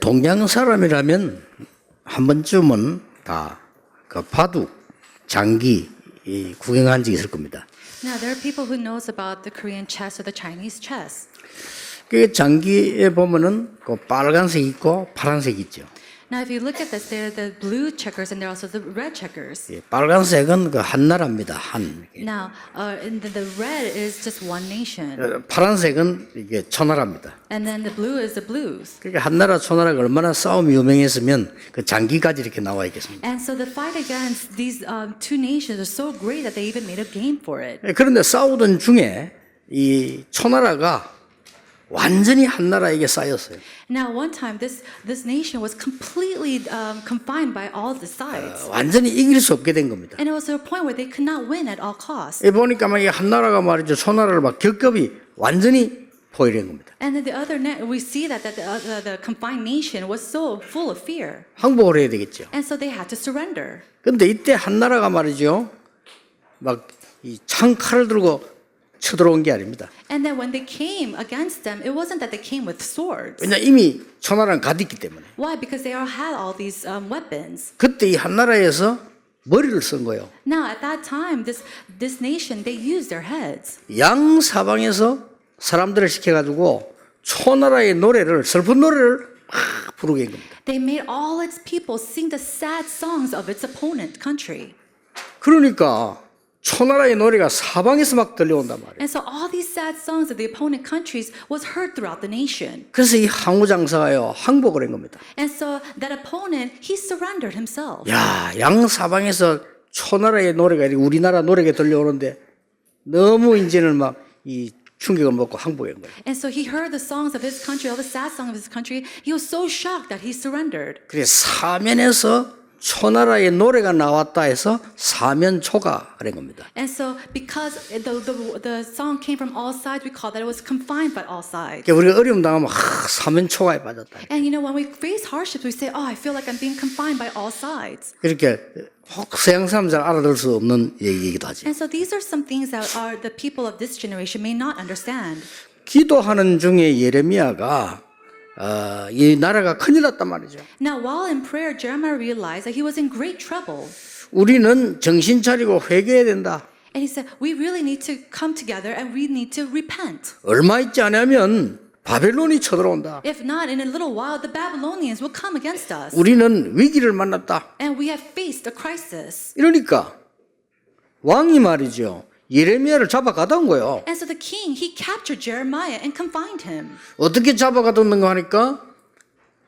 동양 사람이라면 한 번쯤은 다 그 바둑, 장기 구경한 적이 있을 겁니다. Now, there are people who knows about the Korean chess or the Chinese chess. 그 장기에 보면은 그 빨간색 있고 파란색 있죠. Now, if you look at this, there are the blue checkers and there are also the red checkers. 예, 빨간색은 그 한나라입니다. 한. Now, and the red is just one nation, 파란색은 이게 초나라입니다. and then the blue is the blues. 그러니까 한나라 초나라가 얼마나 싸움이 유명했으면 그 장기까지 이렇게 나와 있겠습니다. And so the fight against these two nations is so great that they even made a game for it. 예, 그런데 싸우던 중에 이 초나라가 완전히 한나라에게 쌓였어요. Now, one time, this nation was completely confined by all the sides, 완전히 이길 수 없게 된 겁니다. and it was to a point where they could not win at all costs. 이 보니까 막 이 한나라가 말이죠, 초나라를 막 겹겹이 완전히 포위된 겁니다. And then the other we see that the confined nation was so full of fear, 항복을 해야 되겠죠. and so they had to surrender. 그런데 이때 한나라가 말이죠, 막 이 창칼을 들고 쳐들어온 게 아닙니다. And then when they came against them, it wasn't that they came with swords. 왜냐 이미 초나라는 가득있기 때문에. Why? Because they all had all these weapons. 그때 이 한나라에서 머리를 쓴 거예요. Now, at that time, this nation, they used their heads. 양 사방에서 사람들을 시켜가지고 초나라의 노래를, 슬픈 노래를 막 부르게 한 겁니다. They made all its people sing the sad songs of its opponent country. 그러니까 초나라의 노래가 사방에서 막 들려온단 말이에요. And so all these sad songs of the opponent countries was heard throughout the nation. 그래서 이 항우 장사가요, 항복을 한 겁니다. And so that opponent, he surrendered himself. 야, 양 사방에서 초나라의 노래가 우리나라 노래가 들려오는데 너무 이제는 막 이 충격을 먹고 항복한 거예요. And so he heard the songs of his country, all the sad songs of his country. He was so shocked that he surrendered. 그래서 사면에서 초나라의 노래가 나왔다 해서 사면초가 그런 겁니다. And so because the song came from all sides, we call that it was confined by all sides. 그러니까 우리가 어려움 당하면 사면초가에 빠졌다. And you know, when we face hardships, we say, oh, I feel like I'm being confined by all sides. 그렇게 혹 서양 사람 잘 알아들 수 없는 얘기이기도 하죠. And so these are some things that are the people of this generation may not understand. 기도하는 중에 예레미야가 이 나라가 큰일 났단 말이죠. Now, while in prayer, Jeremiah realized that he was in great trouble. 우리는 정신 차리고 회개해야 된다. And he said, we really need to come together and we need to repent. 얼마 있지 않으면 바벨론이 쳐들어온다. If not, in a little while, the Babylonians will come against us. 우리는 위기를 만났다. And we have faced a crisis. 이러니까 왕이 말이죠, 예레미야를 잡아가던 거예요. And so the king, he captured Jeremiah and confined him. 어떻게 잡아가던가 하니까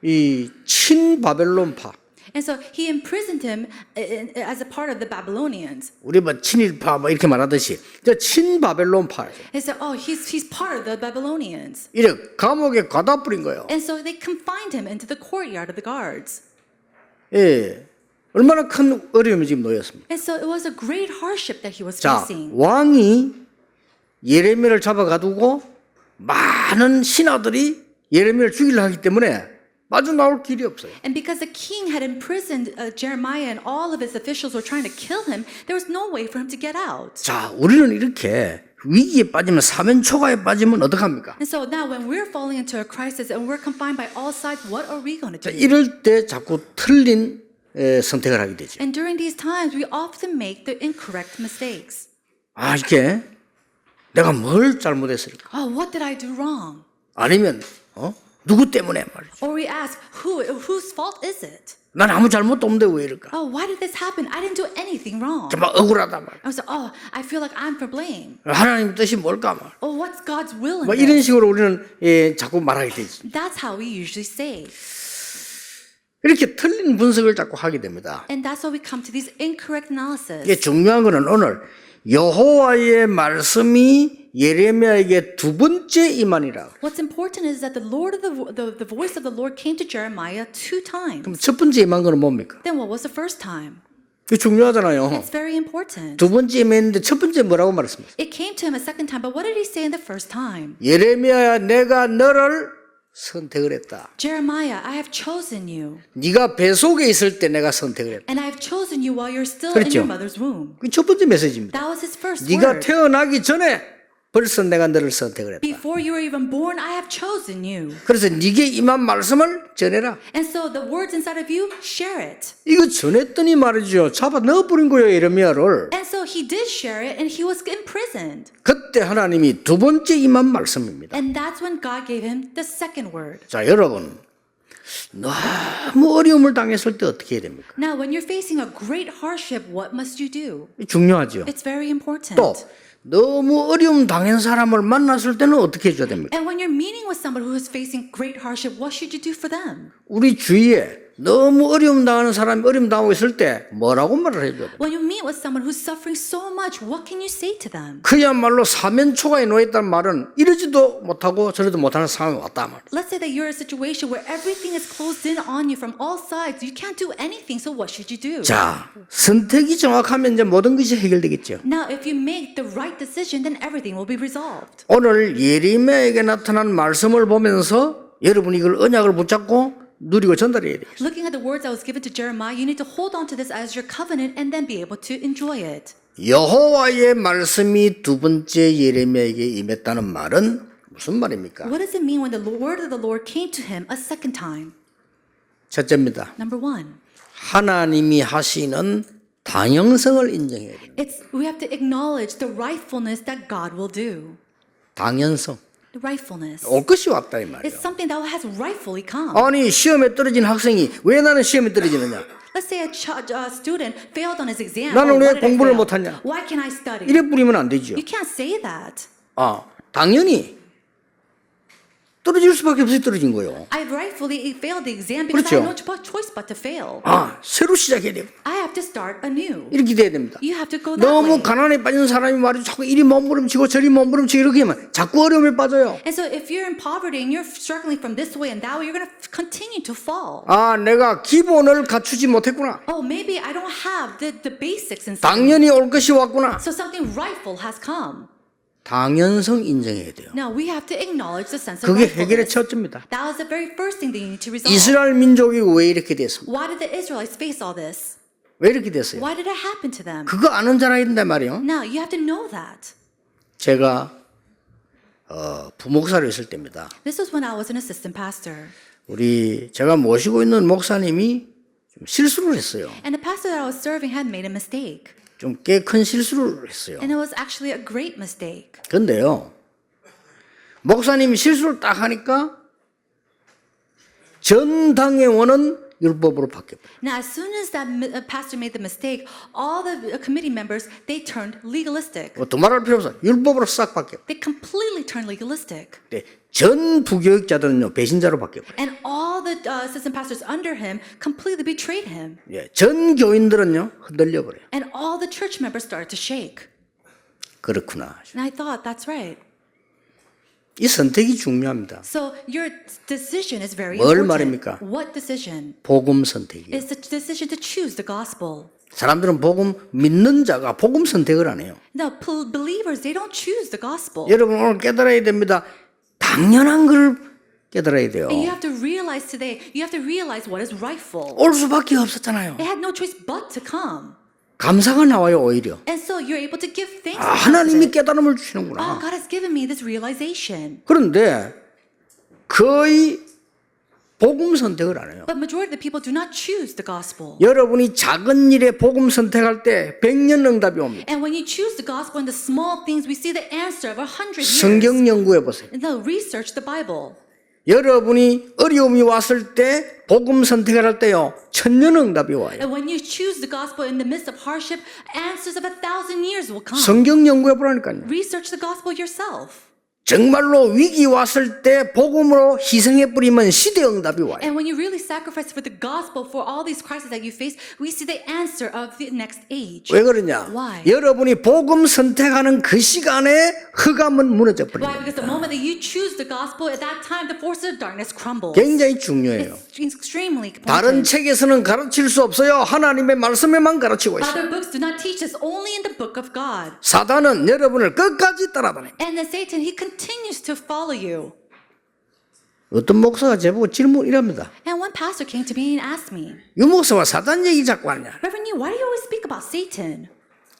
이 친바벨론파, And so he imprisoned him as a part of the Babylonians. 우리 뭐 친일파 뭐 이렇게 말하듯이 저 친바벨론파 They said, oh, he's part of the Babylonians. 이래 감옥에 가다 뿌린 거예요. And so they confined him into the courtyard of the guards. 예, 얼마나 큰 어려움이 지금 놓였습니까? And so it was a great hardship that he was 자, facing. 왕이 예레미야를 잡아가두고 많은 신하들이 예레미야를 죽이려 하기 때문에 빠져나올 길이 없어요. And because the king had imprisoned Jeremiah and all of his officials were trying to kill him, there was no way for him to get out. 자, 우리는 이렇게 위기에 빠지면 사면초가에 빠지면 어떡합니까? And so now when we're falling into a crisis and we're confined by all sides, what are we going to 자, do? 이럴 때 자꾸 틀린 선택을 하게 되죠. And during these times, we often make the incorrect mistakes. 아, 이렇게 내가 뭘 잘못했을까? Oh, what did I do wrong? 아니면 누구 때문에 말이죠. Or we ask, whose fault is it? 난 아무 잘못도 없는데 왜 이럴까? Oh, why did this happen? I didn't do anything wrong. 정말 억울하다 말. I was like, oh, I feel like I'm for blame. 하나님 뜻이 뭘까 말. Oh, what's God's will in 뭐 이런 this? 식으로 우리는 자꾸 말하게 되지. That's how we usually say. 이렇게 틀린 분석을 자꾸 하게 됩니다. And that's why we come to these incorrect analysis. 이게 중요한 거는 오늘 여호와의 말씀이 예레미야에게 두 번째 임하니라. What's important is that the voice of the Lord came to Jeremiah 2 times. 그럼 첫 번째 임한 거는 뭡니까? Then what was the first time? 그게 중요하잖아요. It's very important. 두 번째 임했는데 첫 번째 뭐라고 말했습니까? It came to him a second time, but what did he say in the first time? 예레미야야, 내가 너를 선택을 했다. Jeremiah, I have chosen you. 네가 배 속에 있을 때 내가 선택을 했다. And I have chosen you while you're still in 그렇죠. your mother's womb. 그게 첫 번째 메시지입니다. That was his first 네가 word. 태어나기 전에 벌써 내가 너를 선택을 했다. Before you were even born, I have chosen you. 그래서 네게 임한 말씀을 전해라. And so the words inside of you, share it. 이거 전했더니 말이죠. 잡아 넣어버린 거예요, 예레미야를. And so he did share it and he was imprisoned. 그때 하나님이 두 번째 임한 말씀입니다. And that's when God gave him the second word. 자, 여러분. 너무 어려움을 당했을 때 어떻게 해야 됩니까? Now, when you're facing a great hardship, what must you do? 중요하죠. It's very important. 또 너무 어려움 당한 사람을 만났을 때는 어떻게 해줘야 됩니까? And when you're meeting with someone who is facing great hardship, what should you do for them? 우리 주위에 너무 어려움 당하는 사람이 어려움 당하고 있을 때 뭐라고 말을 해줘야 돼요? When you meet with someone who's suffering so much, what can you say to them? 그야말로 사면초가에 놓여있다는 말은 이러지도 못하고 저러지도 못하는 상황이 왔다 말. Let's say that you're in a situation where everything is closed in on you from all sides. You can't do anything, so what should you do? 자, 선택이 정확하면 이제 모든 것이 해결되겠죠. Now, if you make the right decision, then everything will be resolved. 오늘 예레미야에게 나타난 말씀을 보면서 여러분이 이걸 언약을 붙잡고 누리고 전달해야 돼요. Looking at the words that was given to Jeremiah, you need to hold on to this as your covenant and then be able to enjoy it. 여호와의 말씀이 두 번째 예레미야에게 임했다는 말은 무슨 말입니까? What does it mean when the word of the Lord came to him a second time? 첫째입니다. Number one, 하나님이 하시는 당연성을 인정해야 돼요. we have to acknowledge the rightfulness that God will do. 당연성. The rightfulness. 올 것이 왔다 이 말이에요. It's something that has rightfully come. 아니 시험에 떨어진 학생이 왜 나는 시험에 떨어지느냐? Let's say a student failed on his exam. 나는 Oh, 왜 why did I 공부를 fail? 못하냐? Why can't I study? 이래 뿌리면 안 되죠. You can't say that. 당연히 떨어질 수밖에 없이 떨어진 거예요. I rightfully failed the exam because I 그렇죠. had no choice but to fail. 새로 시작해야 돼요. I have to start anew. 이렇게 돼야 됩니다. You have to go that 너무 way. 가난에 빠진 사람이 말이죠. 자꾸 이리 몸부림치고 저리 몸부림치고 이렇게 하면 자꾸 어려움에 빠져요. And so if you're in poverty and you're struggling from this way and that way, you're going to continue to fall. 내가 기본을 갖추지 못했구나. Oh, maybe I don't have the basics inside. 당연히 올 것이 왔구나. So something rightful has come. 당연성 인정해야 돼요. Now we have to acknowledge the sense of 그게 해결의 rightfulness. 첫째입니다. That was the very first thing that you need to resolve. 이스라엘 민족이 왜 이렇게 됐습니까? Why did the Israelites face all this? 왜 이렇게 됐어요? Why did it happen to them? 그거 아는 자라 있단 말이에요. Now you have to know that. 제가 부목사로 있을 때입니다. This was when I was an assistant pastor. 제가 모시고 있는 목사님이 좀 실수를 했어요. And the pastor that I was serving had made a mistake. 좀 꽤 큰 실수를 했어요. And it was actually a great mistake. 근데요, 목사님이 실수를 딱 하니까 전 당회원은 율법으로 바뀌어요. Now, as soon as that pastor made the mistake, all the committee members, they turned legalistic. 두말할 필요 없어. 율법으로 싹 바뀌어요. They completely turned legalistic. 전 부교육자들은요, 배신자로 바뀌어요. And all the assistant pastors under him completely betrayed him. 전 교인들은요, 흔들려 버려요. And all the church members started to shake. 그렇구나. And I thought, that's right. 이 선택이 중요합니다. So your decision is very 뭘 important. 말입니까? What decision? 복음 선택이에요. It's the decision to choose the gospel. 사람들은 복음 믿는 자가 복음 선택을 안 해요. Now, believers, they don't choose the gospel. 여러분 오늘 깨달아야 됩니다. 당연한 걸 깨달아야 돼요. And you have to realize today, you have to realize what is rightful. 올 수밖에 없었잖아요. It had no choice but to come. 감사가 나와요 오히려. And so you're able to give thanks. 하나님이 because of it. 깨달음을 Oh, 주시는구나. God has given me this realization. 그런데 거의 복음 선택을 안 해요. But majority of the people do not choose the gospel. 여러분이 작은 일에 복음 선택할 때 100년 응답이 옵니다. And when you choose the gospel in the small things, we see the answer of 100 years. 성경 연구해 보세요. And they'll research the Bible. 여러분이 어려움이 왔을 때 복음 선택을 할 때요 1000년 응답이 와요. And when you choose the gospel in the midst of hardship, answers of 1,000 years will come. 성경 연구해 보라니까요. Research the gospel yourself. 정말로 위기 왔을 때 복음으로 희생해 버리면 시대 응답이 와요. And when you really sacrifice for the gospel for all these crises that you face, we see the answer of the next age. 왜 그러냐? Why? 여러분이 복음 선택하는 그 시간에 흑암은 무너져 Why? 버립니다. Because the moment that you choose the gospel, at that time the forces of darkness crumble. 굉장히 중요해요. It's extremely 다른 important. 책에서는 가르칠 수 없어요. 하나님의 말씀에만 가르치고 있어요. Other books do not teach us, only in the book of God. 사단은 여러분을 끝까지 따라다닙니다. And then Satan, he continues to follow you. 어떤 목사가 제보고 질문이랍니다. And one pastor came to me and asked me, 유 목사가 사단 얘기 자꾸 하냐? Reverend, why do you always speak about Satan?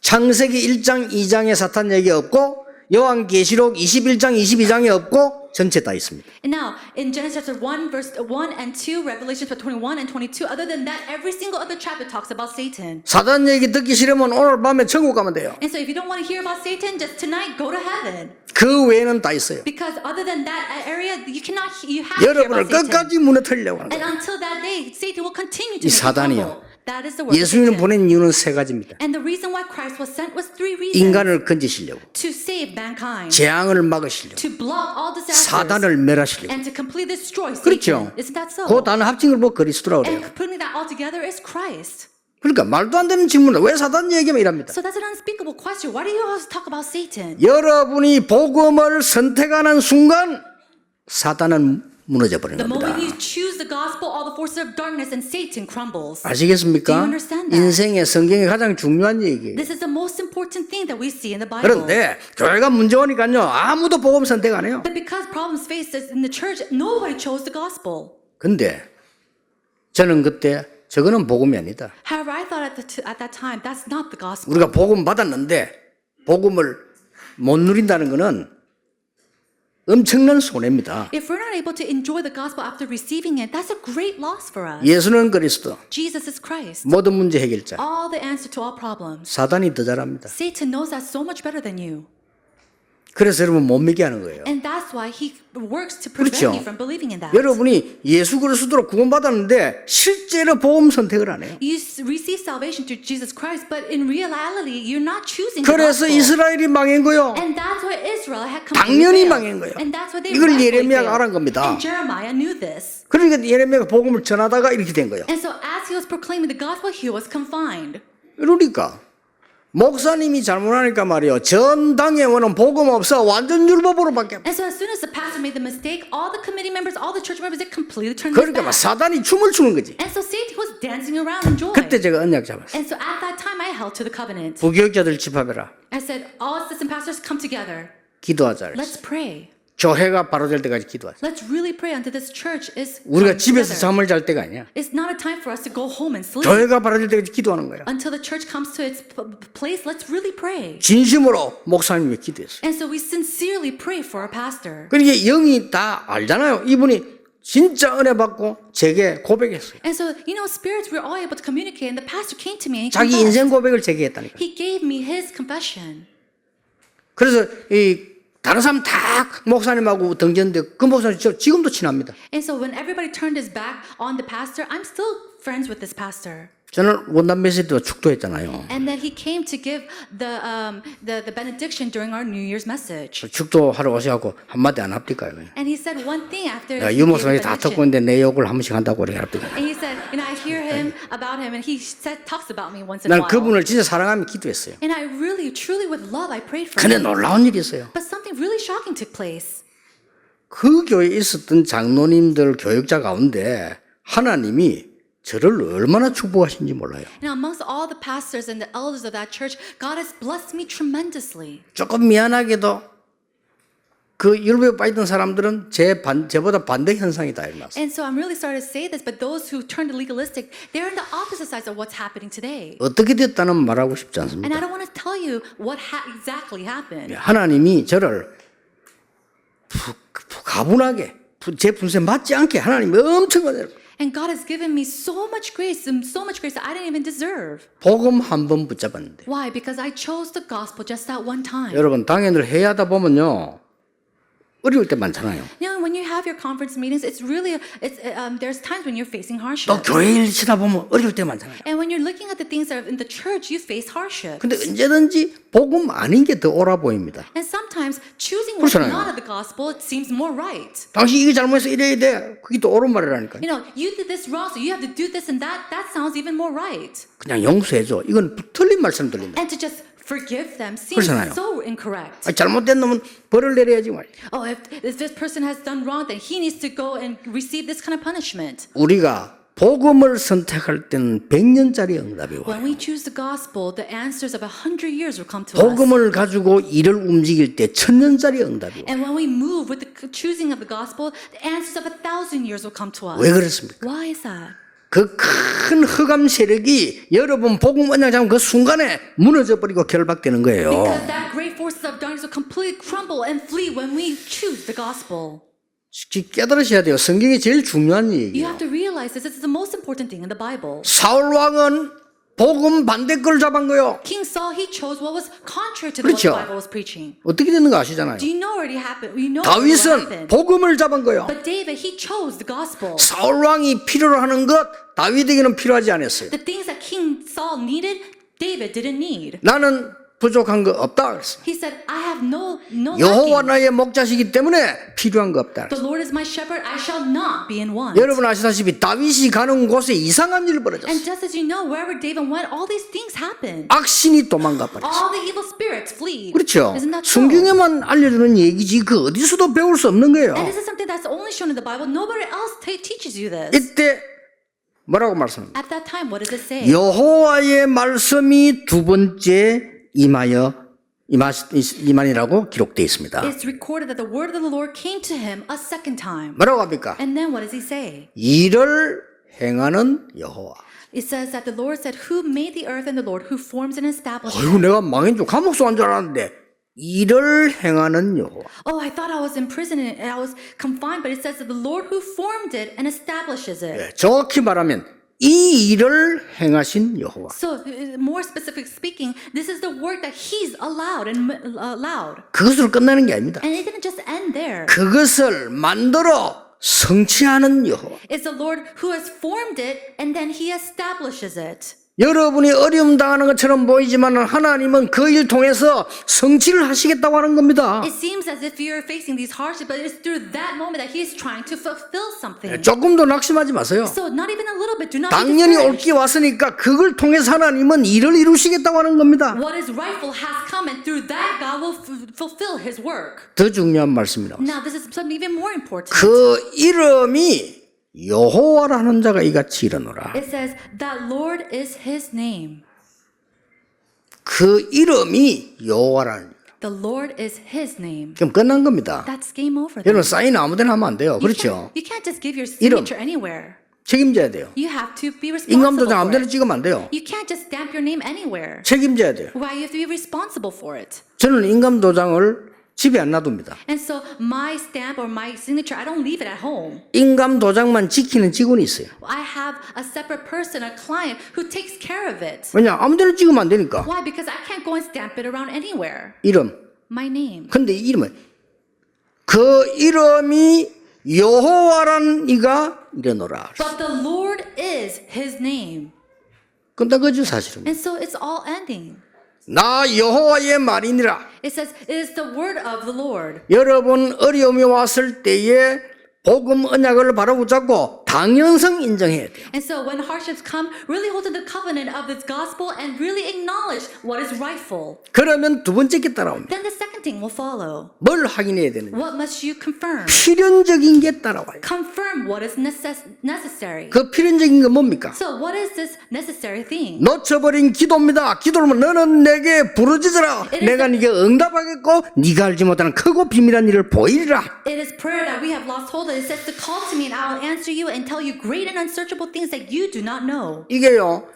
창세기 1장 2장에 사탄 얘기 없고 요한계시록 21장 22장에 없고 전체 다 있습니다. And now, in Genesis chapter 1, verse 1 and 2, Revelation chapter 21 and 22, other than that, every single other chapter talks about Satan. 사단 얘기 듣기 싫으면 오늘 밤에 천국 가면 돼요. And so if you don't want to hear about Satan, just tonight go to heaven. 그 외에는 다 있어요. Because other than that area, you cannot, you have to hear 여러분을 about Satan. 끝까지 무너뜨리려고 하는 And 거예요. until that day, Satan will continue 이 to make you 사단이요. humble. That is the work of 예수님을 Satan. 보낸 이유는 세 가지입니다. And the reason why Christ was sent was three reasons. 인간을 건지시려고, To save mankind, 재앙을 막으시려고, to block all disasters, 사단을 멸하시려고. and to completely destroy 그렇죠. Satan. Isn't that so? 그 단어 합친 걸 보고 그리스도라고 And 그래요. putting that all together is Christ. 그러니까 말도 안 되는 질문을 왜 사단 얘기하면 이랍니다. So that's an unspeakable question. Why do you always talk about Satan? 여러분이 복음을 선택하는 순간 사단은 무너져 버리는 The moment 겁니다. you choose the gospel, all the forces of darkness and Satan crumbles. Do 아시겠습니까? you understand that? 인생의 성경의 가장 중요한 얘기예요. This is the most important thing that we see in the Bible. 그런데 교회가 문제 오니까요 아무도 복음 선택 안 해요. But because problems faced in the church, nobody chose the gospel. 근데 저는 그때 저거는 복음이 아니다. However, I thought at that time, that's not the gospel. 우리가 복음 받았는데 복음을 못 누린다는 것은 엄청난 손해입니다. If we're not able to enjoy the gospel after receiving it, that's a great loss for us. 예수는 그리스도, Jesus is Christ. 모든 문제 해결자. All the answer to all problems. 사단이 더 잘합니다. Satan knows that so much better than you. 그래서 여러분 못 믿게 하는 거예요. And that's why he works to prevent 그렇죠. you from believing in that. 여러분이 예수 그리스도로 구원받았는데 실제로 복음 선택을 안 해요. You receive salvation through Jesus Christ, but in reality, you're not choosing the 그래서 gospel. 이스라엘이 망한 거요. And that's why Israel had 당연히 completely 망한 failed. 거예요. And that's why they 이걸 rightfully 예레미야가 failed. 알은 겁니다. And Jeremiah knew this. 그러니까 예레미야가 복음을 전하다가 이렇게 된 거예요. And so as he was proclaiming the gospel, he was confined. 그러니까 목사님이 잘못하니까 말이요. 전 당회원은 복음 없어 완전 율법으로 바뀌어. And so as soon as the pastor made the mistake, all the committee members, all the church members, they completely turned this 그러니까 막 back. 사단이 춤을 추는 거지. And so Satan was dancing around in joy. 그때 제가 언약 잡았어요. And so at that time, I held to the covenant. 부교육자들 집합해라. I said, all assistant pastors come together. 기도하자. 그랬어요. Let's pray. 교회가 바로 될 때까지 기도하자. Let's really pray until this church is 우리가 come 집에서 together. 잠을 잘 때가 아니야. It's not a time for us to go home and sleep. 교회가 바로 될 때까지 기도하는 거야. Until the church comes to its place, let's really pray. 진심으로 목사님이 기도했어요. And so we sincerely pray for our pastor. 그러니까 영이 다 알잖아요. 이분이 진짜 은혜 받고 제게 고백했어요. And so, you know, spirits, we're all able to communicate. And the pastor came to me and he 자기 confessed. 인생 고백을 제게 했다니까. He gave me his confession. 그래서 이 다른 사람 다 목사님하고 등졌는데 그 목사님 지금도 친합니다. And so when everybody turned his back on the pastor, I'm still friends with this pastor. 저는 원단 메시지도 축도했잖아요. And then he came to give the benediction during our New Year's message. 축도하러 오셔갖고 한마디 안 합니까? And he said one thing after 야, he 유 gave the 목사님이 다 듣고 benediction. 있는데 내 욕을 한 번씩 한다고 그래 합니까? And he said, and I hear him about him, and he talks about me once in a 나는 while. 그분을 진짜 사랑하며 기도했어요. And I really, truly with love, I prayed for 근데 him. 놀라운 일이 있어요. But something really shocking took place. 그 교회에 있었던 장로님들 교육자 가운데 하나님이 저를 얼마나 축복하신지 몰라요. And amongst all the pastors and the elders of that church, God has blessed me tremendously. 조금 미안하게도 그 율법에 빠졌던 사람들은 저보다 반대 현상이다 이러면서. And so I'm really sorry to say this, but those who turn to legalistic, they're in the opposite sides of what's happening today. 어떻게 됐다는 말하고 싶지 And 않습니다. I don't want to tell you what exactly happened. 하나님이 저를 가분하게 제 분수에 맞지 않게 하나님이 엄청 은혜를 And God has given me so much grace that I didn't even deserve. 복음 한 번 붙잡았는데 Why? Because I chose the gospel just that one time. 여러분 당연을 해야 하다 보면요 어려울 때 많잖아요. You know, when you have your conference meetings, there's times when you're facing 또 hardship. 교회 일 치다 보면 어려울 때 많잖아요. And when you're looking at the things that are in the church, you face hardship. 근데 언제든지 복음 아닌 게 더 옳아 보입니다. And sometimes choosing what's 그렇잖아요. not of the gospel, it seems more right. 당신 이게 잘못해서 이래야 돼. 그게 또 옳은 말이라니까요. You know, you did this wrong, so you have to do this and that. That sounds even more right. 그냥 용서해줘. 이건 틀린 말씀 들린다. And to just forgive them seems 그렇잖아요. so incorrect. 잘못된 놈은 벌을 내려야지 말이야. Oh, if this person has done wrong, then he needs to go and receive this kind of punishment. 우리가 복음을 선택할 때는 100년짜리 응답이 와요. When we choose the gospel, the answers of 100 years will come to us. 복음을 가지고 일을 움직일 때 1000년짜리 응답이 와요. And when we move with the choosing of the gospel, the answers of 1,000 years will come to us. 왜 그렇습니까? Why is that? 그 큰 흑암 세력이 여러분 복음 언약 잡은 그 순간에 무너져 버리고 결박되는 거예요. Because that great force forces of darkness will completely crumble and flee when we choose the gospel. 깨달으셔야 돼요. 성경이 제일 중요한 You 얘기예요. have to realize this is the most important thing in the Bible. 사울 왕은 복음 반대 걸 잡은 거요. King Saul, he chose what was contrary to what 그렇죠. the Bible was preaching. 어떻게 되는 거 아시잖아요. Do you know already happened? You know what 다윗은 happened. 복음을 잡은 거요. But David, he chose the gospel. 사울 왕이 필요로 하는 것 다윗에게는 필요하지 않았어요. The things that King Saul needed, David didn't need. 나는 부족한 거 없다 그랬어요. He said, I have no 여호와 lacking. 나의 목자시기 때문에 필요한 거 없다 The 그랬어요. Lord is my shepherd, I shall not be in want. 여러분 아시다시피 다윗이 가는 곳에 이상한 일이 And 벌어졌어요. just as you know, wherever David went, all these things happened. 악신이 도망가 버렸어요. All the evil spirits flee. 그렇죠. Isn't that so? 성경에만 알려주는 얘기지 그 어디서도 배울 수 없는 거예요. And this is something that's only shown in the Bible. Nobody else teaches you this. 이때 뭐라고 말씀합니까? At that time, what does it say? 여호와의 말씀이 두 번째 임하니라고 기록되어 있습니다. It's recorded that the word of the Lord came to him a second time. 뭐라고 합니까? And then what does he say? 일을 행하는 여호와. It says that the Lord said, who made the earth and the Lord who forms and establishes. 어이구 내가 망인 줄 감옥소 한 줄 알았는데 일을 행하는 여호와. Oh, I thought I was in prison and I was confined, but it says that the Lord who formed it and establishes it. 예, 정확히 말하면 이 일을 행하신 여호와. So, more specific speaking, this is the work that He's allowed. 그것으로 끝나는 게 아닙니다. And it didn't just end there. 그것을 만들어 성취하는 여호와. It's the Lord who has formed it and then He establishes it. 여러분이 어려움 당하는 것처럼 보이지만 하나님은 그 일 통해서 성취를 하시겠다고 하는 겁니다. It seems as if you're facing these hardships, but it's through that moment that He is trying to fulfill something. 조금도 낙심하지 마세요. So, not even a little bit, do not be 당연히 올 discouraged. 게 왔으니까 그걸 통해서 하나님은 일을 이루시겠다고 하는 겁니다. What is rightful has come, and through that God will fulfill His work. 더 중요한 말씀이라고. Now, this is something even more important. 그 이름이 여호와라는 자가 이같이 일어노라. It says that Lord is His name. 그 이름이 여호와라는. The Lord is His name. 그럼 끝난 겁니다. That's game over. 여러분 사인 아무데나 하면 안 돼요. 그렇죠? You can't just give your 이름. signature anywhere. 책임져야 돼요. You have to be responsible 인감도장 for 아무데나 it. 찍으면 안 돼요. You can't just stamp your name anywhere. 책임져야 돼요. Why you have to be responsible for it. 저는 인감도장을 집에 안 놔둡니다. And so my stamp or my signature, I don't leave it at home. 인감도장만 지키는 직원이 있어요. I have a separate person, a client, who takes care of it. 왜냐 아무데나 찍으면 안 되니까. Why? Because I can't go and stamp it around anywhere. 이름. My name. 근데 이 이름은 그 이름이 여호와란 이가 이르노라. But the Lord is His name. 끝난 거죠 사실은. And so it's all ending. 나 여호와의 말이니라. It says, it is the word of the Lord. 여러분 어려움이 왔을 때에 복음 언약을 바로 붙잡고 당연성 인정해야 돼요. And so when hardships come, really hold to the covenant of this gospel and really acknowledge what is rightful. 그러면 두 번째 게 따라옵니다. Then the second thing will follow. 뭘 확인해야 되는지. What must you confirm? 필연적인 게 따라와요. Confirm what is necessary. 그 필연적인 건 뭡니까? So what is this necessary thing? 놓쳐버린 기도입니다. 기도를 하면 너는 내게 부르짖으라. 내가 네게 응답하겠고 네가 알지 못하는 크고 비밀한 일을 보이리라. It is prayer that we have lost hold of. It says to call to me and I will answer you and tell you great and unsearchable things that you do not know. 이게요.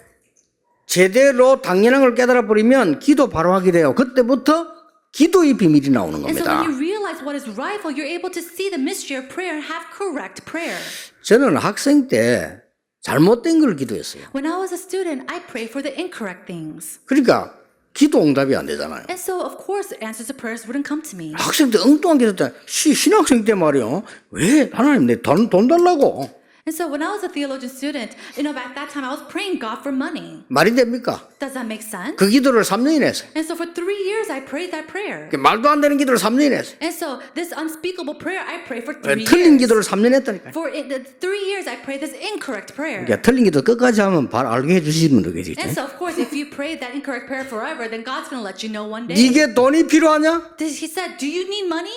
제대로 당연한 걸 깨달아 버리면 기도 바로 하게 돼요. 그때부터 기도의 비밀이 나오는 And so 겁니다. when you realize what is rightful, you're able to see the mystery of prayer and have correct prayer. 저는 학생 때 잘못된 걸 기도했어요. When I was a student, I prayed for the incorrect things. 그러니까 기도 응답이 안 되잖아요. And so, of course, answers to prayers wouldn't come to me. 학생 때 엉뚱한 기도 때 신학생 때 말이요. 왜 하나님 내 돈 달라고? And so, when I was a theologian student, at that time, I was praying God for money. 말이 됩니까? Does that make sense? 그 기도를 3년이나 했어요. And so, for 3 years, I prayed that prayer. 말도 안 되는 기도를 3년이나 했어요. And so, this unspeakable prayer, I prayed for 3 틀린 years. 기도를 3년 했다니까요. For the 3 years, I prayed this incorrect prayer. 그러니까 틀린 기도 끝까지 하면 바로 알게 해주시면 되겠죠. And so, of course, if you pray that incorrect prayer forever, then God's going to let you know one day. 네게 돈이 필요하냐? He said, do you need money?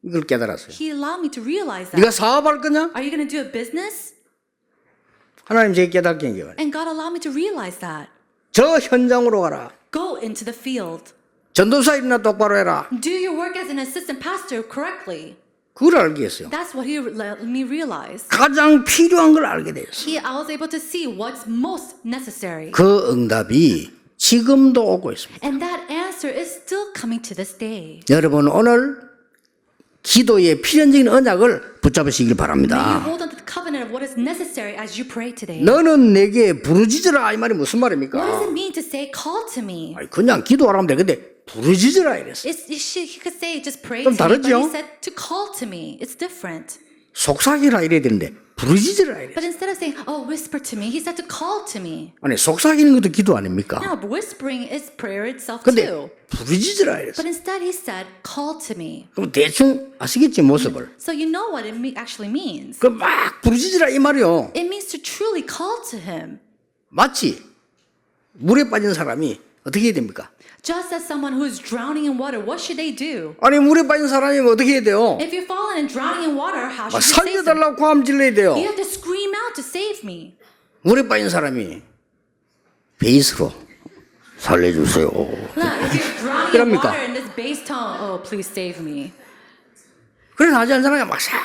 이걸 깨달았어요. He allowed me to realize that. 네가 사업할 거냐? Are you going to do a business? 하나님 제게 깨닫게 한 게 And God allowed me to realize that. 저 현장으로 가라. Go into the field. 전도사 일이나 똑바로 해라. Do your work as an assistant pastor correctly. 그걸 알게 했어요. That's what He let me realize. 가장 필요한 걸 알게 됐어요. I was able to see what's most necessary. 그 응답이 지금도 오고 있습니다. And that answer is still coming to this day. 여러분 오늘 기도의 필연적인 언약을 붙잡으시길 May you 바랍니다. hold on to the covenant of what is necessary as you pray today. 너는 내게 부르짖으라 이 말이 무슨 What does 말입니까? it mean to say, call to me? 아니, 그냥 기도하라면 돼. 근데 부르짖으라 이랬어. He could say, just pray 좀 to me, but 다르죠? he said to call to me. It's different. 속삭이라 이래야 되는데 부르짖으라 이랬어. But instead of saying, oh, whisper to me, he said to call to me. 아니 속삭이는 것도 기도 아닙니까? Now, whispering is prayer itself 근데 too. 부르짖으라 이랬어. But instead he said, call to me. 그럼 대충 아시겠지 모습을. So you know what it actually means. 그 막 부르짖으라 이 말이요. It means to truly call to him. 마치 물에 빠진 사람이 어떻게 해야 됩니까? Just as someone who is drowning in water, what should they do? 아니 물에 빠진 사람이면 어떻게 해야 돼요? If you're fallen and drowning in water, how 막 should you save them? 살려달라고 고함 질러야 돼요. You have to scream out to save me. 물에 빠진 사람이 베이스로 살려주세요. Look, if you're drowning in 그럽니까? water in this bass tone, oh, please save me. 그래서 하지 않잖아요. 막 싹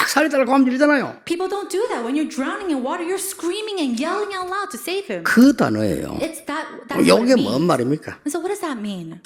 살려달라고 고함 지르잖아요. People don't do that. When you're drowning in water, you're screaming and yelling out loud to save him. 그 단어예요. It's that's what it 이게 means. 뭔 말입니까? And so what does that mean?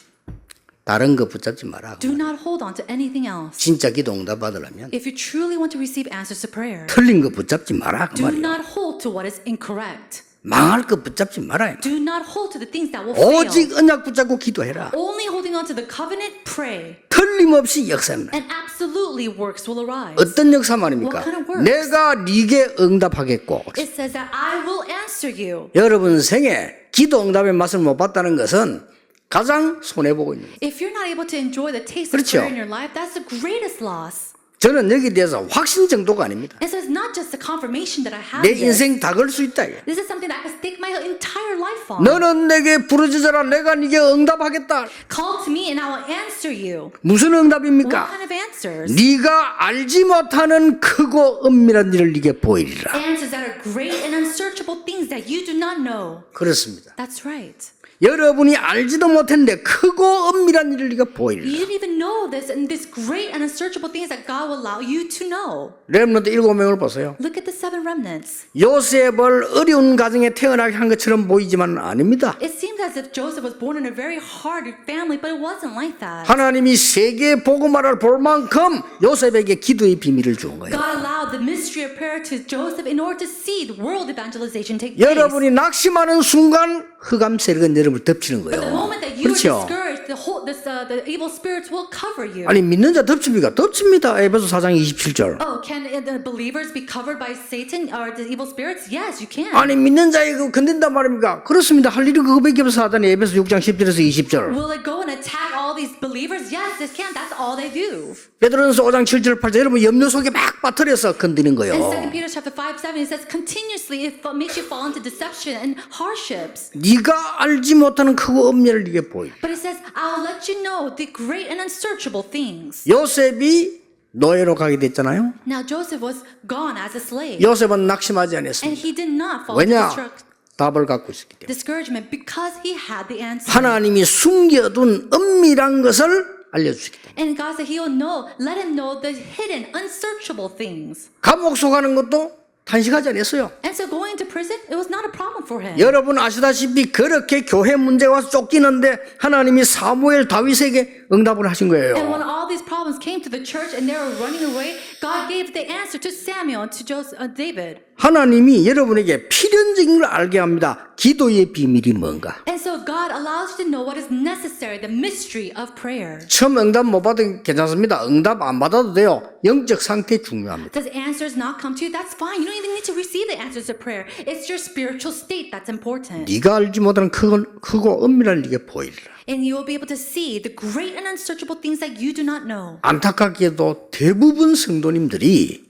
다른 거 붙잡지 마라. Do not hold on to anything else. 진짜 기도 응답 받으려면 If you truly want to receive answers to prayer, 틀린 거 붙잡지 마라. 그 do 말이에요. not hold to what is incorrect. 망할 거 붙잡지 마라. Do not hold to the things that will fail. 오직 언약 붙잡고 기도해라. Only holding on to the covenant, pray. 틀림없이 역사는 And absolutely works will arise. 어떤 역사 말입니까? What kind of works? 내가 네게 응답하겠고. It says that I will answer you. 여러분 생에 기도 응답의 맛을 못 봤다는 것은 가장 손해보고 있는 거예요. If you're not able to enjoy the taste of 그렇죠. prayer in your life, that's the greatest loss. 저는 여기에 대해서 확신 정도가 아닙니다. And so it's not just the confirmation that I have 내 this. 인생 다 걸 수 있다. 이거. This is something that I can stake my entire life on. 너는 내게 부르짖어라. 내가 네게 응답하겠다. Call to me and I will answer you. 무슨 What 응답입니까? kind of answers? 네가 알지 못하는 크고 은밀한 일을 네게 보이리라. Answers that are great and unsearchable things that you do not know. 그렇습니다. That's right. 여러분이 알지도 못했는데 크고 은밀한 일을 네가 보이리라. You didn't even know this and these great and unsearchable things that God will allow you to know. 렘넌트 7명을 보세요. Look at the 7 remnants. 요셉을 어려운 가정에 태어나게 한 것처럼 보이지만 아닙니다. It seems as if Joseph was born in a very hard family, but it wasn't like that. 하나님이 세계 복음화를 볼 만큼 요셉에게 기도의 비밀을 준 거예요. God allowed the mystery of prayer to Joseph in order to see the world evangelization take place. 여러분이 낙심하는 순간 흑암 세력은 여러분을 덮치는 But the 거예요. moment that you are 그렇죠? discouraged, the evil spirits will cover you. 아니 믿는 자 덮칩니까? 덮칩니다. 에베소 4장 27절. Oh, can the believers be covered by Satan or the evil spirits? Yes, you can. 아니 믿는 자에 그 건든단 말입니까? 그렇습니다. 할 일이 그거밖에 없어 하다니 에베소 6장 10절에서 20절. Will it go and attack all these believers? Yes, it can. That's all they do. 베드로전서 5장 7절 8절 여러분 염려 속에 막 빠뜨려서 건드는 거예요. In 2 Peter chapter 5:7, it says continuously it makes you fall into deception and hardships. 네가 알지 못하는 크고 엄밀을 네게 보이리. But it says, I'll let you know the great and unsearchable things. 요셉이 노예로 가게 됐잖아요. Now Joseph was gone as a slave, 요셉은 낙심하지 and 않았습니다. he did not fall into 왜냐? 답을 갖고 있었기 때문에. discouragement because he had the answer. 하나님이 숨겨둔 은밀한 것을 알려주시기 때문에. And God said He will know, let him know the hidden, unsearchable things. 감옥 속하는 것도 단식하지 않았어요. And so going to prison, it was not a problem for him. 여러분 아시다시피 그렇게 교회 문제가 와서 쫓기는데 하나님이 사무엘 다윗에게 응답을 하신 And 거예요. when all these problems came to the church and they were running away, God gave the answer to Samuel and to David. 하나님이 여러분에게 필연적인 걸 알게 합니다. 기도의 비밀이 뭔가. And so God allows you to know what is necessary, the mystery of prayer. 처음 응답 못 받으면 괜찮습니다. 응답 안 받아도 돼요. 영적 상태 중요합니다. Does answers not come to you? That's fine. You don't even need to receive the answers to prayer. It's your spiritual state that's important. 네가 알지 못하는 크고 은밀한 네게 보이리라. And you will be able to see the great and unsearchable things that you do not know. 안타깝게도 대부분 성도님들이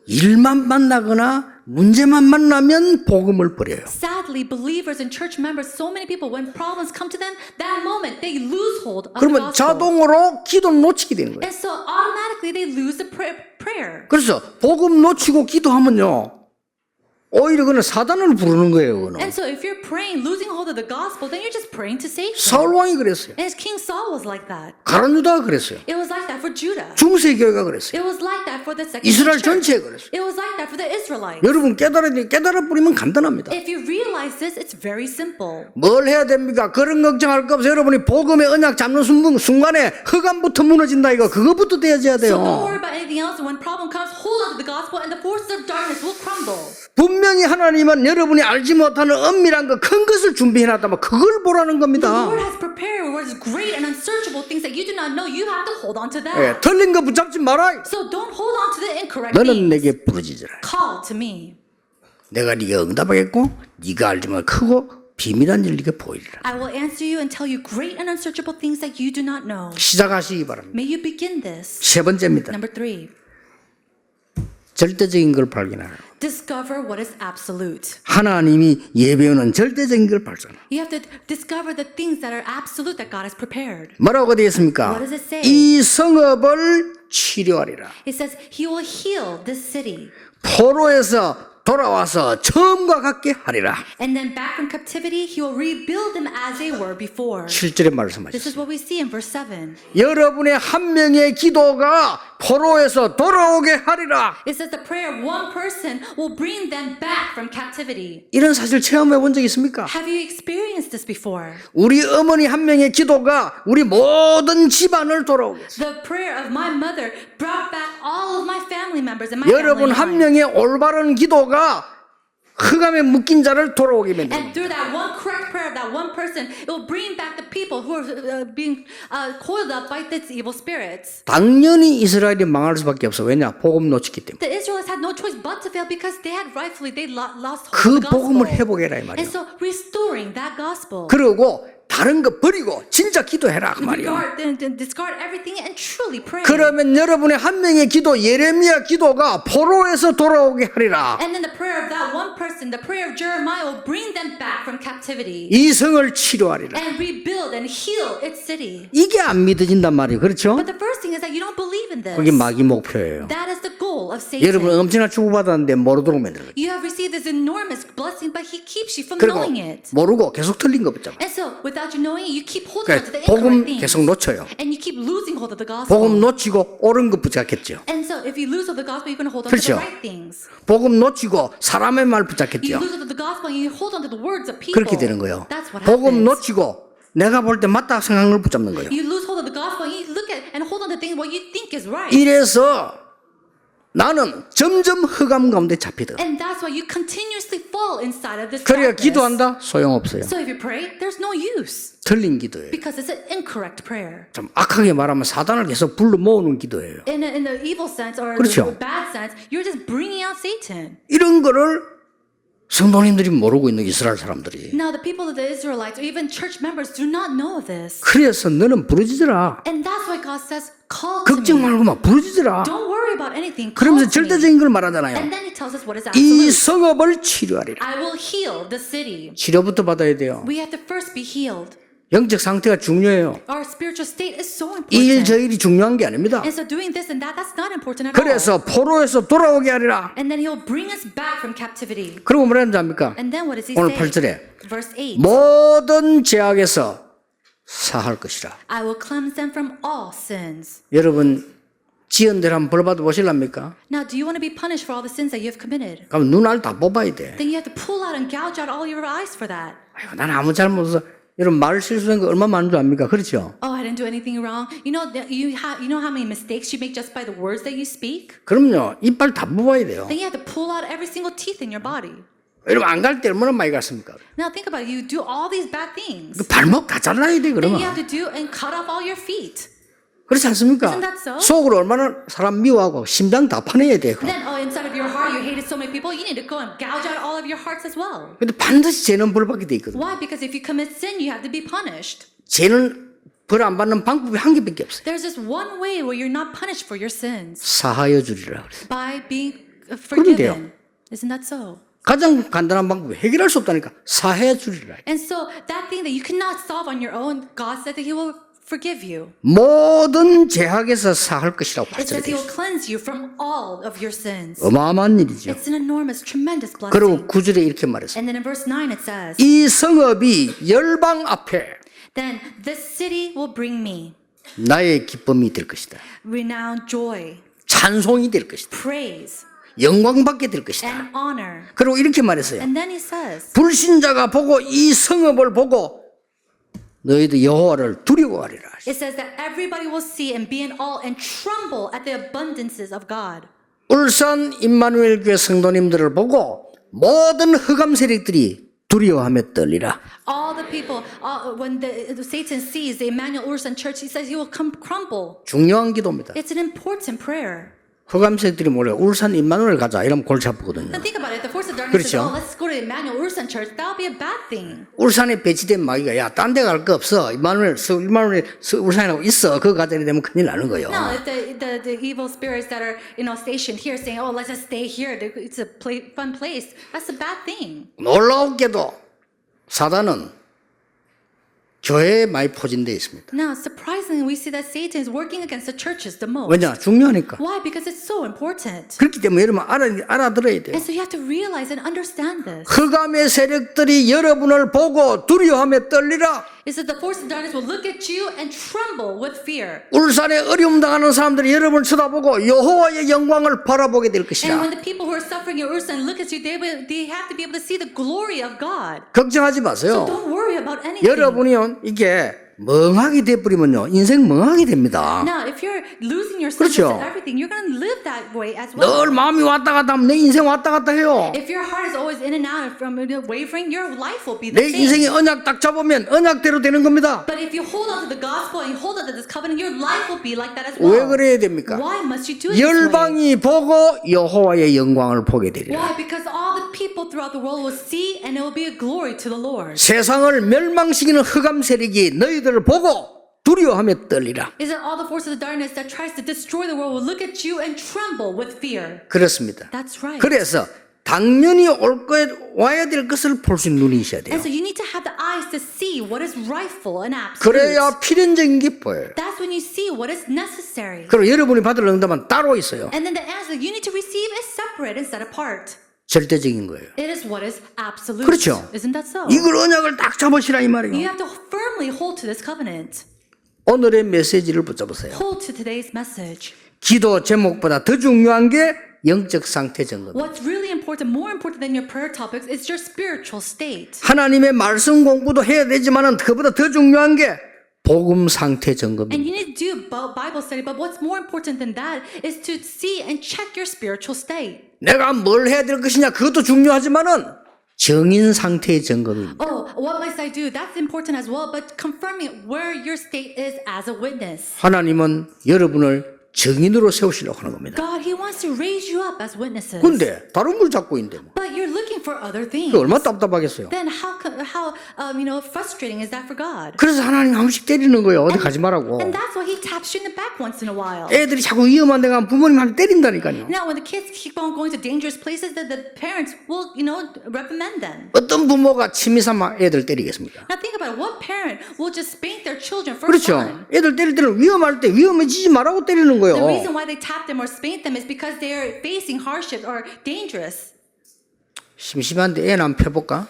일만 만나거나 문제만 만나면 복음을 버려요. Sadly, believers and church members, so many people, when problems come to them, that moment they lose hold of the 그러면 gospel. 자동으로 기도를 놓치게 되는 거예요. And so automatically they lose the prayer. 그래서 복음 놓치고 기도하면요. 오히려 그는 사단을 부르는 거예요. 그는. And so if you're praying, losing hold of the gospel, then you're just praying to Satan. 사울 왕이 그랬어요. And King Saul was like that. 가룟 유다가 그랬어요. It was like that for Judah. 중세 교회가 그랬어요. It was like that for the second 이스라엘 church. 전체가 그랬어요. It was like that for the Israelites. 여러분 깨달아 버리면 간단합니다. If you realize this, it's very simple. 뭘 해야 됩니까? 그런 걱정할 거 없어요. 여러분이 복음의 언약 잡는 순간에 흑암부터 무너진다 이거 그거부터 떼어져야 So don't 돼요. worry about anything else. And when problem comes, hold on to the gospel, and the forces of darkness will crumble. 분명히 하나님은 여러분이 알지 못하는 은밀한 거 큰 것을 준비해놨다면 그걸 보라는 The 겁니다. Lord has prepared what is great and unsearchable things that you do not know. You have to hold on to that. 예, 틀린 거 붙잡지 마라. So don't hold on to the incorrect 너는 things. 내게 부르짖으라. Call to me. 내가 네가 응답하겠고 네가 알지만 크고 비밀한 일 네게 보이리라. I will answer you and tell you great and unsearchable things that you do not know. 시작하시기 바랍니다. May you begin this. 세 번째입니다. Number 3. 절대적인 걸 발견하라. Discover what is absolute. 하나님이 예배하는 절대적인 걸 발견하라. You have to discover the things that are absolute that God has prepared. 뭐라고 되어 있습니까? What does it say? 이 성읍을 치료하리라. It says, He will heal this city. 포로에서 돌아와서 처음과 같게 하리라. And then back from captivity, He will rebuild them as they were before. 7절에 This 말씀하셨어요. is what we see in verse 7. 여러분의 한 명의 기도가 포로에서 돌아오게 하리라. It says the prayer of one person will bring them back from captivity. 이런 사실 체험해 본 적 있습니까? Have you experienced this before? 우리 어머니 한 명의 기도가 우리 모든 집안을 돌아오게 했어요. The prayer of my mother brought back all of my family members and my 여러분 family 한 line. 명의 올바른 기도가 흑암에 묶인 자를 돌아오게 만듭니다. And through that one correct prayer of that one person, it will bring back the people who are being coiled up by these evil spirits. 당연히 이스라엘이 망할 수밖에 없어. 왜냐? 복음 놓쳤기 때문에. The Israelites had no choice but to fail because they had rightfully lost 그 hold of the 복음을 gospel. 회복해라 이 And 말이에요. so restoring that gospel. 그리고 다른 거 버리고 진짜 기도해라 그 말이에요. Discard everything and truly pray. 그러면 여러분의 한 명의 기도 예레미야 기도가 포로에서 돌아오게 하리라. And then the prayer of that one person, the prayer of Jeremiah will bring them back from captivity 이 성을 치료하리라. and rebuild and heal its city. 이게 안 믿어진단 말이에요. 그렇죠? But the first thing is that you don't believe in this. 그게 마귀 목표예요. That is the goal of Satan. 여러분 엄청나 축복받았는데 모르도록 만들어요. You have received this enormous blessing, but he keeps you from 그리고 knowing it. 모르고 계속 틀린 거 붙잡아. And so, without you knowing it, you keep holding on to the 그러니까 복음 incorrect things. 계속 놓쳐요. And you keep losing hold of the gospel. 복음 놓치고 옳은 거 붙잡겠죠. And so, if you lose hold of the gospel, you're going to hold on to 그렇죠. the right things. 복음 놓치고 사람의 말 You 붙잡겠죠. lose hold of the gospel, and you hold on to the words of people. 그렇게 되는 거예요. That's what 복음 happens. 놓치고 내가 볼 때 맞다 생각한 걸 붙잡는 거예요. You lose hold of the gospel, and you look at and hold on to things what you think is right. 이래서 나는 점점 흑암 가운데 잡히더라. And that's why you continuously fall inside of this 그래야 darkness. 기도한다? 소용없어요. So if you pray, there's no use 틀린 기도예요. because it's an incorrect prayer. 좀 악하게 말하면 사단을 계속 불러 모으는 기도예요. In the evil sense or 그렇죠. the bad sense, you're just bringing out Satan. 이런 거를 성도님들이 모르고 있는 이스라엘 사람들이. Now the people of the Israelites or even church members do not know of this. 그래서 너는 부르짖으라. And that's why God says, call to 걱정 me. 말고 막 부르짖으라. Don't worry about anything. Call 그러면서 to me. 절대적인 걸 말하잖아요. And then he tells us what is 이 absolute. 성읍을 치료하리라. I will heal the city. 치료부터 받아야 돼요. We have to first be healed. 영적 상태가 중요해요. Our spiritual state is so 이 일 important. 저 일이 중요한 게 아닙니다. And so doing this and that's not important at all. 그래서 포로에서 돌아오게 하리라. And then he'll bring us back from captivity. 그리고 뭐라는지 압니까? And then what does he 오늘 say? 8절에 Verse 8. 모든 죄악에서 사할 것이라. I will cleanse them from all sins. 여러분 지은 대로 한번 벌 받아 보실랍니까? Now, do you want to be punished for all the sins that you have committed? 그럼 눈알 다 뽑아야 돼. Then you have to pull out and gouge out all your eyes for that. 아이고, 난 아무 잘못 없어. 여러분 말 실수한 거 얼마 많은 줄 압니까? 그렇죠? Oh, I didn't do anything wrong. You know, you know how many mistakes you make just by the words that you speak? 그럼요. 이빨 다 뽑아야 돼요. Then you have to pull out every single teeth in your body. 여러분 안 갈 때 얼마나 많이 갔습니까? Now think about it. You do all these bad things. 그 발목 다 잘라야 돼 Then 그러면. you have to do and cut off all your feet. 그렇지 않습니까? Isn't that so? 속으로 얼마나 사람 미워하고 심장 다 파내야 돼. Then, inside of your heart, you hated so many people. You need to go and gouge out all of your hearts as well. 근데 반드시 죄는 벌 받게 돼 있거든. Why? Because if you commit sin, you have to be punished. 죄는 벌 안 받는 방법이 한 개밖에 없어요. There's just one way where you're not punished for your sins. 사하여 주리라 그랬어요. By being 그런데요. forgiven. Isn't that so? 가장 간단한 방법이 해결할 수 없다니까 사해 주리라. And so that thing that you cannot solve on your own, God said that He will forgive you. 모든 죄악에서 사할 것이라고 It says He 발전돼요. will cleanse you from all of your sins. 어마어마한 일이죠. It's an enormous, tremendous 그리고 blessing. 9절에 이렇게 말했어요. And then in verse 9 it says, 이 성읍이 열방 앞에 then this city will bring me 나의 기쁨이 될 것이다. renowned joy, 찬송이 될 것이다. praise, 영광받게 될 것이다. and honor. 그리고 이렇게 말했어요. And then He says, 불신자가 보고 이 성읍을 보고 너희도 여호와를 두려워하리라. it says that everybody will see and be in awe and tremble at the abundances of God. 울산 임마누엘 교회 성도님들을 보고 모든 흑암 세력들이 두려워하며 떨리라. All the people, when Satan sees the Emmanuel Ursan Church, he says he will come crumble. 중요한 기도입니다. It's an important prayer. 흑암 세력들이 몰래 울산 임마누엘 가자 이러면 골치 아프거든요. And think about it. The force of darkness says, 그렇죠. oh, let's go to Emmanuel Ursan Church. That would be a bad thing. 울산에 배치된 마귀가 야, 딴 데 갈 거 없어. 임마누엘 울산이라고 있어. 그거 가자 되면 큰일 나는 거예요. No, if the evil spirits that are stationed here saying, oh, let's just stay here. It's a fun place. That's a bad thing. 놀라웠게도 사단은 교회에 많이 포진되어 있습니다. Now, surprisingly, we see that Satan is working against the churches the most. 왜냐? 중요하니까. Why? Because it's so important. 그렇기 때문에 여러분 알아들어야 돼요. And so you have to realize and understand this. 흑암의 세력들이 여러분을 보고 두려워하며 떨리라. It says the force of darkness will look at you and tremble with fear. 울산에 어려움 당하는 사람들이 여러분을 쳐다보고 여호와의 영광을 바라보게 될 And 것이라. when the people who are suffering in Ursa look at you, they have to be able to see the glory of God. 걱정하지 So 마세요. don't worry about anything. 여러분이요 이게 멍하게 돼버리면요 인생 멍하게 됩니다. Now, if you're losing your senses 그렇죠. and everything, you're going to live that way as well. 늘 마음이 왔다 갔다 하면 내 인생 왔다 갔다 해요. If your heart is always in and out from wavering, your life will be 내 the 인생이 same. 언약 딱 잡으면 언약대로 되는 겁니다. But if you hold on to the gospel and you hold on to this covenant, your life will be like that as 왜 well. 그래야 됩니까? Why must you do it this way? 열방이 보고 여호와의 영광을 보게 되리라. Why? Because all the people throughout the world will see and it will be a glory to the Lord. 세상을 멸망시키는 흑암 세력이 너희들을 보고 두려워하며 떨리라. Is that all the force of the darkness that tries to destroy the world will look at you and tremble with fear? 그렇습니다. That's right. 그래서 당연히 와야 될 것을 볼 수 있는 눈이 있어야 돼요. And so you need to have the eyes to see what is rightful and absolute. 그래야 필연적인 게 보여요. That's when you see what is necessary. 그리고 여러분이 받을 응답은 따로 있어요. And then the answer you need to receive is separate and set apart. 절대적인 거예요. It is what is absolute. 그렇죠. Isn't that so? 이걸 언약을 딱 잡으시라 이 You 말이에요. have to firmly hold to this covenant. 오늘의 메시지를 붙잡으세요. Hold to today's message. 기도 제목보다 더 중요한 게 영적 상태 점검. What's really important, more important than your prayer topics, is your spiritual state. 하나님의 말씀 공부도 해야 되지만은 그보다 더 중요한 게 복음 상태 점검. And you need to do Bible study, but what's more important than that is to see and check your spiritual state. 내가 뭘 해야 될 것이냐 그것도 중요하지만은 정인 상태의 점검입니다. Oh, what must I do? That's important as well, but confirming where your state is as a witness. 하나님은 여러분을 정인으로 세우시려고 하는 겁니다. God, He wants to raise you up as witnesses. 근데 다른 걸 잡고 있는데 뭐. But you're looking for other things. 그게 얼마나 답답하겠어요. Then how frustrating is that for God? 그래서 하나님 한 번씩 때리는 거예요. 어디 가지 말라고. And that's why He taps you in the back once in a while. 애들이 자꾸 위험한 데 가면 부모님한테 때린다니까요. Now, when the kids keep on going to dangerous places, the parents will, reprimand them. 어떤 부모가 취미 삼아 애들 때리겠습니까? Now, think about it. What parent will just spank their children for 그렇죠. fun? 애들 때릴 때는 위험할 때 위험해지지 말라고 때리는 The 거예요. reason why they tap them or spank them is because they are facing hardship or dangerous. 심심한데 애 한 펴볼까?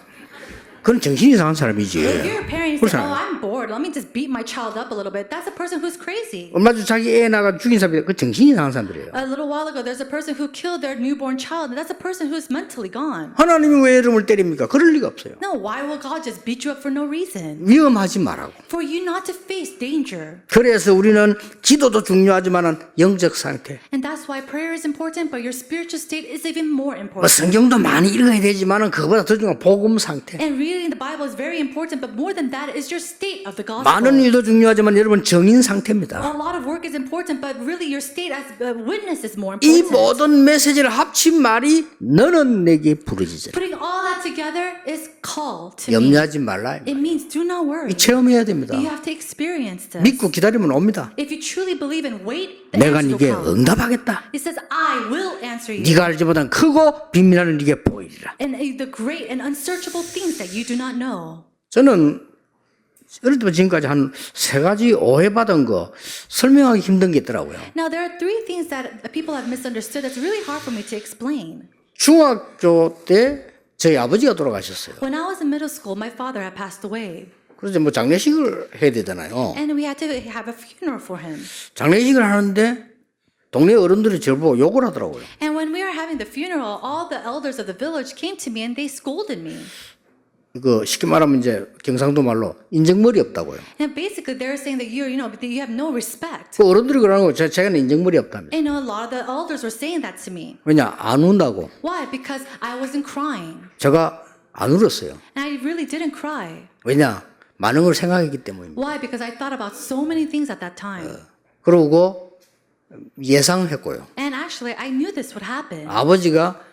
그건 정신이 이상한 사람이지. If you're a parent, you say, 그렇잖아요. "Oh, I'm bored. Let me just beat my child up a little bit." That's a person who's crazy. 얼마 전 자기 애 나가 죽인 사람이 그 정신이 이상한 사람들이에요. A little while ago, there's a person who killed their newborn child. That's a person who's mentally gone. 하나님이 왜 여러분을 때립니까? 그럴 리가 없어요. No, why will God just beat you up for no reason? 위험하지 말라고. For you not to face danger. 그래서 우리는 기도도 중요하지만은 영적 상태. And that's why prayer is important, but your spiritual state is even more 뭐 important. 성경도 많이 읽어야 되지만은 그거보다 더 중요한 복음 상태. And reading the Bible is very important, but more than that is your state of the gospel. 많은 일도 중요하지만 여러분 정인 상태입니다. A lot of work is important, but really your state as a witness is more 이 important. 모든 메시지를 합친 말이 너는 내게 부르짖으라. Putting all that together is call to me. 염려하지 말라. It means do not worry. 체험해야 됩니다. You have to experience this. 믿고 기다리면 옵니다. If you truly believe and wait, the 내가 answer will 네게 come. 응답하겠다. It says, I will answer you. 네가 알지 못한 크고 비밀하는 네게 보이리라. And the great and unsearchable things that you do not know. 저는 어릴 때부터 지금까지 한 3가지 오해받은 거 설명하기 힘든 게 있더라고요. Now, there are three things that people have misunderstood that's really hard for me to explain. 중학교 때 저희 아버지가 돌아가셨어요. When I was in middle school, my father had passed away, 그래서 뭐 장례식을 해야 되잖아요. and we had to have a funeral for him. 장례식을 하는데 동네 어른들이 저를 보고 욕을 하더라고요. And when we were having the funeral, all the elders of the village came to me and they scolded me. 이거 쉽게 말하면 이제 경상도 말로 인정머리 없다고요. And basically, they were saying that that you have no respect. 그 어른들이 그러는 거 제가 인정머리 없다며. And a lot of the elders were saying that to me. 왜냐 안 운다고. Why? Because I wasn't crying. 제가 안 울었어요. And I really didn't cry. 왜냐 많은 걸 생각했기 때문입니다. Why? Because I thought about so many things at that time. 그러고 예상했고요. And actually, I knew this would happen. 아버지가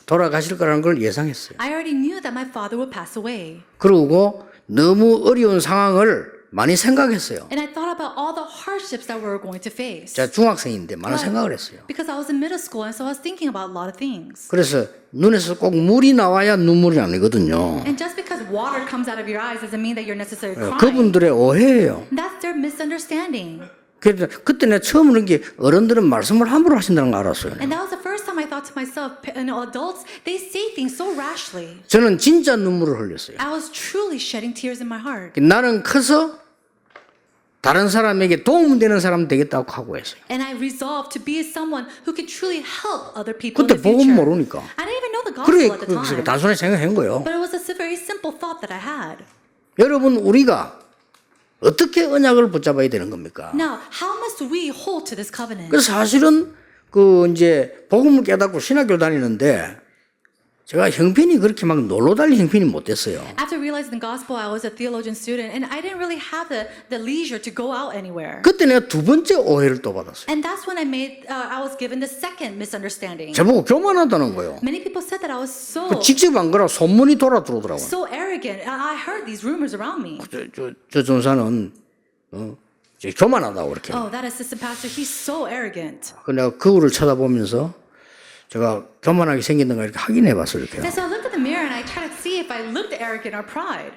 돌아가실 거라는 걸 예상했어요. I already knew that my father would pass away. 그러고 너무 어려운 상황을 많이 생각했어요. And I thought about all the hardships that we were going to face. 제가 중학생인데 많은 생각을 했어요. Because I was in middle school, and so I was thinking about a lot of things. 그래서 눈에서 꼭 물이 나와야 눈물이 아니거든요. And just because water comes out of your eyes doesn't mean that you're necessarily crying. 그분들의 오해예요. That's their misunderstanding. 그래서 그때 내가 처음 그런 게 어른들은 말씀을 함부로 하신다는 걸 알았어요. And that was the first time I thought to myself, adults, they say things so rashly. 저는 진짜 눈물을 흘렸어요. I was truly shedding tears in my heart. 나는 커서 다른 사람에게 도움되는 사람 되겠다고 각오했어요. And I resolved to be someone who can truly help other people in 그때 the 복음 future. 모르니까. I didn't even know the 그래 gospel at the time. 단순히 생각한 거예요. But it was a very simple thought that I had. 여러분 우리가 어떻게 언약을 붙잡아야 되는 겁니까? Now, how must we hold to this covenant? 그래서 사실은 그 이제 복음을 깨닫고 신학교 다니는데 제가 형편이 그렇게 막 놀러 다닐 형편이 못 됐어요. After realizing the gospel, I was a theologian student, and I didn't really have the leisure to go out anywhere. 그때 내가 두 번째 오해를 또 받았어요. And that's when I was given the second misunderstanding. 저보고 교만하다는 거예요. Many people said that I was 그 직접 안 그러고 소문이 돌아 들어오더라고요. so arrogant. I heard these rumors around me. 저 전사는 교만하다고 그렇게. Oh, that assistant pastor, he's so arrogant. 그 내가 거울을 쳐다보면서 제가 교만하게 생겼는가 이렇게 확인해 봤어요. 이렇게. And so I looked at the mirror and I tried to see if I looked arrogant or proud.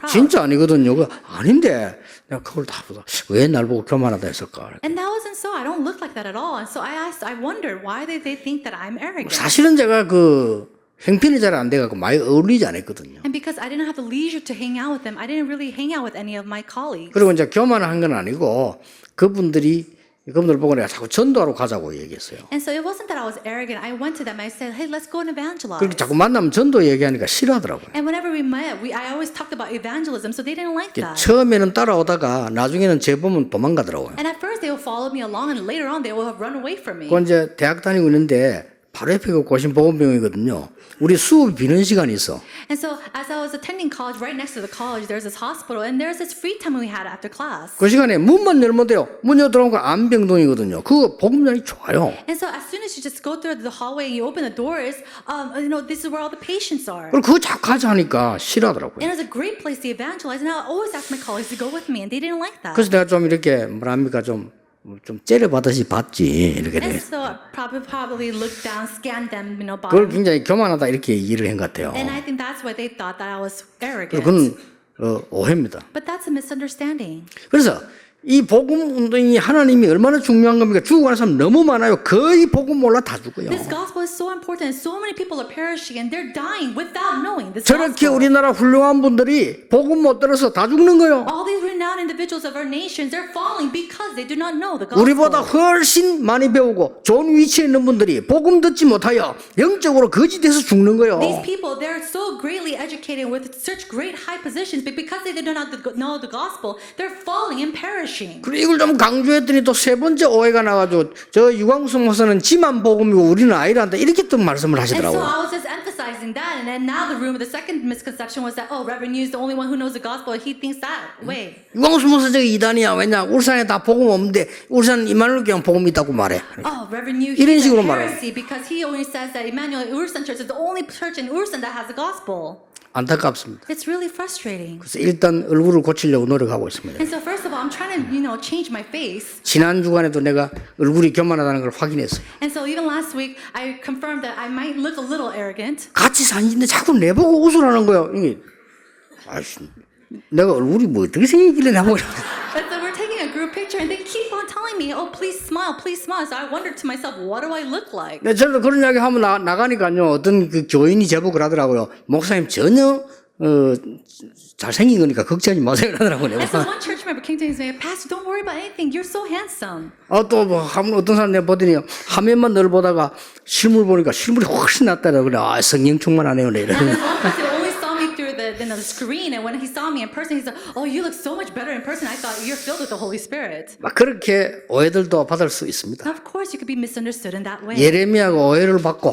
진짜 아니거든요. 그 아닌데 내가 거울 다 보다 왜 날 보고 교만하다 했을까? And that wasn't so. I don't look like that at all. And so I wondered why they think that I'm arrogant. 사실은 제가 그 형편이 잘 안 돼갖고 많이 어울리지 않았거든요. And because I didn't have the leisure to hang out with them, I didn't really hang out with any of my colleagues. 그리고 이제 교만한 건 아니고 그분들 보고 내가 자꾸 전도하러 가자고 얘기했어요. And so it wasn't that I was arrogant. I went to them. I said, "Hey, let's go and evangelize." 그렇게 자꾸 만나면 전도 얘기하니까 싫어하더라고요. And whenever we met, I always talked about evangelism, so they didn't like that. 처음에는 따라오다가 나중에는 제 보면 도망가더라고요. And at first they will follow me along, and later on they will have run away from me. 그 이제 대학 다니고 있는데 바로 옆에 그 고신보건병원이거든요. 우리 수업이 비는 시간이 있어. And so as I was attending college, right next to the college, there's this hospital, and there's this free time we had after class. 그 시간에 문만 열면 돼요. 문 열어 들어오면 안병동이거든요. 그거 복음장이 좋아요. And so as soon as you just go through the hallway and you open the doors, this is where all the patients are. 그리고 그거 자꾸 하자 하니까 싫어하더라고요. And it was a great place to evangelize, and I always asked my colleagues to go with me, and they didn't like that. 그래서 내가 좀 이렇게 뭐랍니까 좀 째려받듯이 봤지 이렇게 And 돼. so I probably looked down, scanned them, 그걸 bottom. 굉장히 교만하다 이렇게 얘기를 한 것 같아요. And I think that's why they thought that I was arrogant. 그건 오해입니다. But that's a misunderstanding. 그래서 이 복음 운동이 하나님이 얼마나 중요한 겁니까? 죽어가는 사람 너무 많아요. 거의 복음 몰라 다 죽어요. This gospel is so important, and so many people are perishing, and they're dying without knowing this 저렇게 gospel. 우리나라 훌륭한 분들이 복음 못 들어서 다 죽는 거예요. All these renowned individuals of our nations, they're falling because they do not know the gospel. 우리보다 훨씬 많이 배우고 좋은 위치에 있는 분들이 복음 듣지 못하여 영적으로 거짓돼서 죽는 거예요. These people, they're so greatly educated with such great high positions, but because they do not know the gospel, they're falling and perishing. 그리고 이걸 좀 강조했더니 또 세 번째 오해가 나가지고 저 유광수 목사는 지만 복음이고 우리는 아니란다 이렇게 또 말씀을 And so 하시더라고요. I was just emphasizing that, and then now the second misconception was that, Reverend Yu is the only one who knows the gospel, and he thinks that way. 유광수 목사 저기 이단이야. 왜냐 울산에 다 복음 없는데 울산 이만울 교회 복음 있다고 말해. Reverend Yu, 이런 he's a 식으로 말해요. heresy because he only says that Emmanuel Ursan Church is the only church in Ursan that has the gospel. 안타깝습니다. It's really frustrating. 그래서 일단 얼굴을 고치려고 노력하고 있습니다. And so first of all, I'm trying to, change my face. 지난 주간에도 내가 얼굴이 교만하다는 걸 확인했어요. And so even last week, I confirmed that I might look a little arrogant. 같이 사는데 자꾸 내보고 웃으라는 거예요. 이게 아이씨, 내가 얼굴이 뭐 어떻게 생기길래 나보고 And so we're taking a group picture, and they keep on telling me, "Oh, please smile, please smile." So I wondered to myself, "What do I look like?" 네, 저도 그런 이야기 하면 나가니까요. 어떤 그 교인이 제보를 하더라고요. 목사님 전혀 잘생긴 거니까 걱정하지 마세요 하더라고요. And so one church member came to me and said, "Pastor, don't worry about anything. You're so handsome." 또 뭐 어떤 사람 내가 보더니 화면만 늘 보다가 실물 보니까 실물이 훨씬 낫더라고요. 그래, 성령 충만하네요. And this one person only saw me through the screen, and when he saw me in person, he said, "Oh, you look so much better in person. I thought you're filled with the Holy Spirit." 막 그렇게 오해들도 받을 수 있습니다. Now, of course, you could be misunderstood in that way. 예레미야가 오해를 받고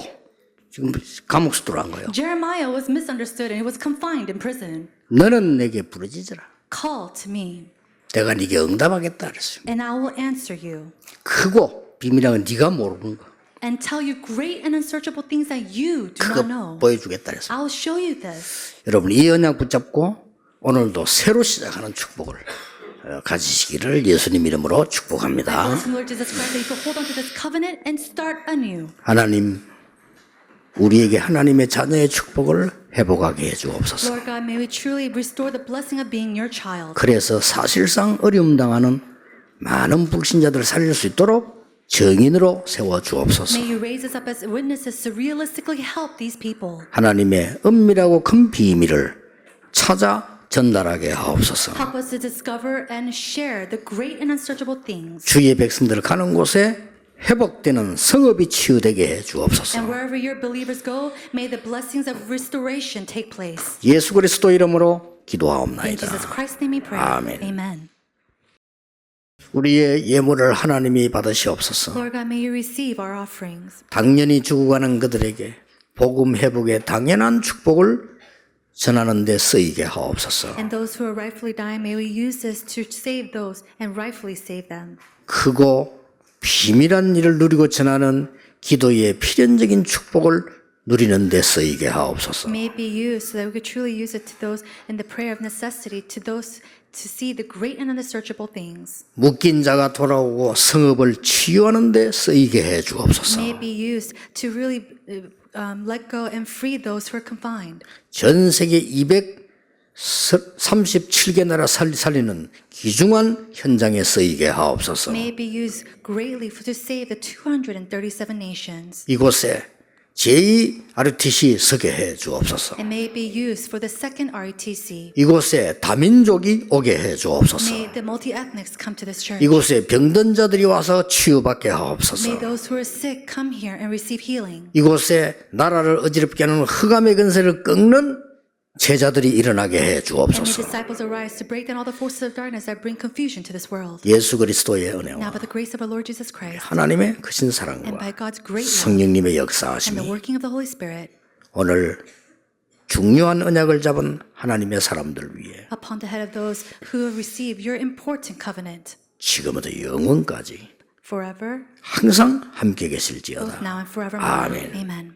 지금 감옥수 들어간 거예요. Jeremiah was misunderstood and he was confined in prison. 너는 내게 부르짖으라. Call to me, 내가 네게 응답하겠다 그랬어요. and I will answer you, 크고 비밀한 건 네가 모르는 거. and tell you great and unsearchable things that you do 그거 not know. 보여주겠다 그랬어요. I will show you this. 여러분 이 언약 붙잡고 오늘도 새로 시작하는 축복을 가지시기를 예수님 이름으로 축복합니다. Blessing Lord Jesus Christ, that you could hold on to this covenant and start anew. 하나님 우리에게 하나님의 자녀의 축복을 회복하게 해주옵소서. Lord God, may we truly restore the blessing of being your child. 그래서 사실상 어려움 당하는 많은 불신자들을 살릴 수 있도록 증인으로 세워주옵소서. May you raise us up as witnesses to realistically help these people. 하나님의 은밀하고 큰 비밀을 찾아 전달하게 하옵소서. Help us to discover and share the great and unsearchable things. 주의 백성들 가는 곳에 회복되는 성읍이 치유되게 해주옵소서. And wherever your believers go, may the blessings of restoration take place. 예수 그리스도 이름으로 In 기도하옵나이다. Jesus Christ's name we pray. 아멘. Amen. 우리의 예물을 하나님이 받으시옵소서. Lord God, may you receive our offerings. 당연히 죽어가는 그들에게 복음 회복의 당연한 축복을 전하는 데 쓰이게 하옵소서. And those who are rightfully dying, may we use this to save those and rightfully save them. 크고 비밀한 일을 누리고 전하는 기도의 필연적인 축복을 누리는 데 쓰이게 하옵소서. May it be used so that we could truly use it to those in the prayer of necessity, to those to see the great and unsearchable things. 묶인 자가 돌아오고 성읍을 치유하는 데 쓰이게 해 주옵소서. May it be used to really let go and free those who are confined. 전 세계 237개 나라 살리는 귀중한 현장에 쓰이게 하옵소서. May it be used greatly to save the 237 nations. 이곳에 제2RTC 서게 해 주옵소서. And may it be used for the second RETC. 이곳에 다민족이 오게 해 주옵소서. May the multi-ethnics come to this church. 이곳에 병든 자들이 와서 치유받게 하옵소서. May those who are sick come here and receive healing. 이곳에 나라를 어지럽게 하는 흑암의 근세를 꺾는 제자들이 일어나게 해 And may 주옵소서. disciples arise to break down all the forces of darkness that bring confusion to this world. 예수 그리스도의 Now 은혜와 by the grace of our Lord Jesus Christ 하나님의 크신 and 사랑과 by God's great love 성령님의 and the 역사하심이 working of the Holy Spirit 오늘 중요한 언약을 잡은 하나님의 사람들 위해 upon the head of those who have received your important covenant 지금부터 영원까지 forever, 항상 함께 both 계실지어다. now and forevermore. 아멘. Amen.